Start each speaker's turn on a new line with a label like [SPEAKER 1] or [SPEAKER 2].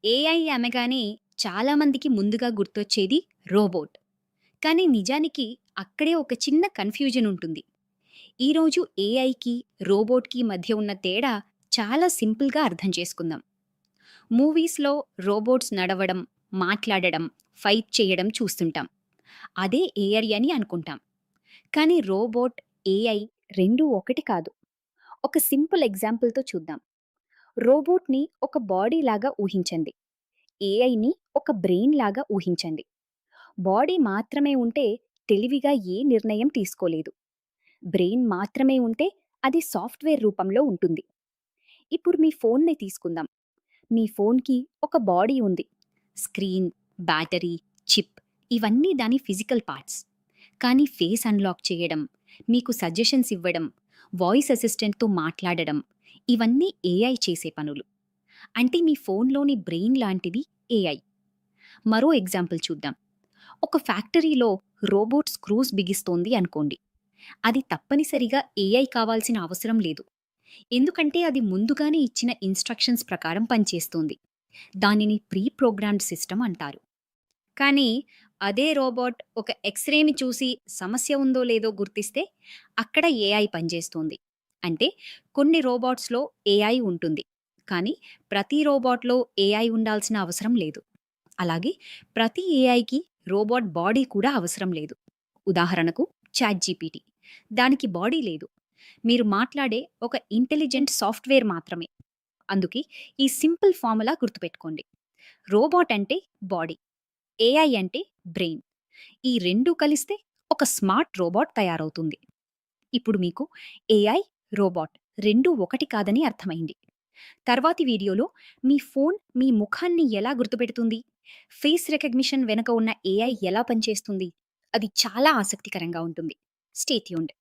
[SPEAKER 1] AI అనగానే చాలామందికి ముందుగా గుర్తొచ్చేది రోబోట్. కానీ నిజానికి అక్కడే ఒక చిన్న కన్‌ఫ్యూజన్ ఉంటుంది. ఈరోజు ఏఐకి, రోబోట్‌కి మధ్య ఉన్న తేడా చాలా సింపుల్‌గా అర్థం చేసుకుందాం. మూవీస్‌లో రోబోట్స్ నడవడం, మాట్లాడడం, ఫైట్ చేయడం చూస్తుంటాం. అదే ఏఐ అని అనుకుంటాం. కానీ రోబోట్, ఏఐ రెండూ ఒకటి కాదు. ఒక సింపుల్ ఎగ్జాంపుల్‌తో చూద్దాం. రోబోట్‌ని ఒక బాడీ లాగా ఊహించండి. ఏఐని ఒక బ్రెయిన్ లాగా ఊహించండి. బాడీ మాత్రమే ఉంటే తెలివిగా ఏ నిర్ణయం తీసుకోలేదు. బ్రెయిన్ మాత్రమే ఉంటే అది సాఫ్ట్‌వేర్ రూపంలో ఉంటుంది. ఇప్పుడు మీ ఫోన్‌ని తీసుకుందాం. మీ ఫోన్‌కి ఒక బాడీ ఉంది. స్క్రీన్, బ్యాటరీ, చిప్ ఇవన్నీ దాని ఫిజికల్ పార్ట్స్. కానీ ఫేస్ అన్‌లాక్ చేయడం, మీకు సజెషన్స్ ఇవ్వడం, వాయిస్ అసిస్టెంట్‌తో మాట్లాడడం ఇవన్నీ ఏఐ చేసే పనులు. అంటే మీ ఫోన్‌లోని బ్రెయిన్ లాంటిది ఏఐ. మరో ఎగ్జాంపుల్ చూద్దాం. ఒక ఫ్యాక్టరీలో రోబోట్ స్క్రూస్ బిగిస్తోంది అనుకోండి. అది తప్పనిసరిగా ఏఐ కావాల్సిన అవసరం లేదు. ఎందుకంటే అది ముందుగానే ఇచ్చిన ఇన్‌స్ట్రక్షన్స్ ప్రకారం పనిచేస్తుంది. దానిని ప్రీ ప్రోగ్రామ్డ్ సిస్టమ్ అంటారు. కానీ అదే రోబోట్ ఒక ఎక్స్‌రేని చూసి సమస్య ఉందో లేదో గుర్తిస్తే అక్కడ ఏఐ పనిచేస్తుంది. అంటే కొన్ని రోబోట్స్‌లో ఏఐ ఉంటుంది. కానీ ప్రతి రోబోట్‌లో ఏఐ ఉండాల్సిన అవసరం లేదు. అలాగే ప్రతి ఏఐకి రోబోట్ బాడీ కూడా అవసరం లేదు. ఉదాహరణకు చాట్ జీపీటీ. దానికి బాడీ లేదు. మీరు మాట్లాడే ఒక ఇంటెలిజెంట్ సాఫ్ట్‌వేర్ మాత్రమే. అందుకే ఈ సింపుల్ ఫార్ములా గుర్తుపెట్టుకోండి. రోబోట్ అంటే బాడీ. ఏఐ అంటే బ్రెయిన్. ఈ 2 కలిస్తే ఒక స్మార్ట్ రోబోట్ తయారవుతుంది. ఇప్పుడు మీకు ఏఐ, రోబోట్ రెండూ ఒకటి కాదని అర్థమైంది. తర్వాతి వీడియోలో మీ ఫోన్ మీ ముఖాన్ని ఎలా గుర్తుపెడుతుంది? ఫేస్ రికగ్నిషన్ వెనుక ఉన్న ఏఐ ఎలా పనిచేస్తుంది? అది చాలా ఆసక్తికరంగా ఉంటుంది. Stay tuned.